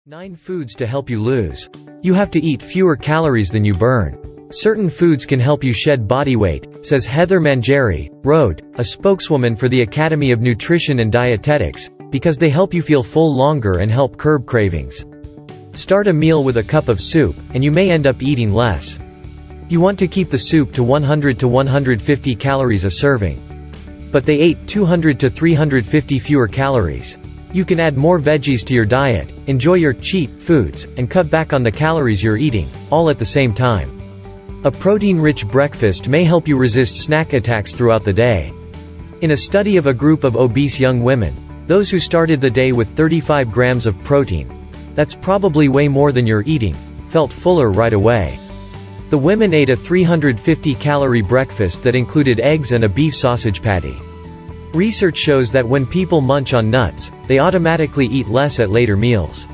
9 foods to help you lose. You have to eat fewer calories than you burn. Certain foods can help you shed body weight, says Heather Mangieri, Rhode, a spokeswoman for the Academy of Nutrition and Dietetics, because they help you feel full longer and help curb cravings. Start a meal with a cup of soup, and you may end up eating less. You want to keep the soup to 100 to 150 calories a serving. But they ate 200 to 350 fewer calories. You can add more veggies to your diet, enjoy your cheat foods, and cut back on the calories you're eating, all at the same time. A protein-rich breakfast may help you resist snack attacks throughout the day. In a study of a group of obese young women, those who started the day with 35 grams of protein, that's probably way more than you're eating, felt fuller right away. The women ate a 350-calorie breakfast that included eggs and a beef sausage patty. Research shows that when people munch on nuts, they automatically eat less at later meals.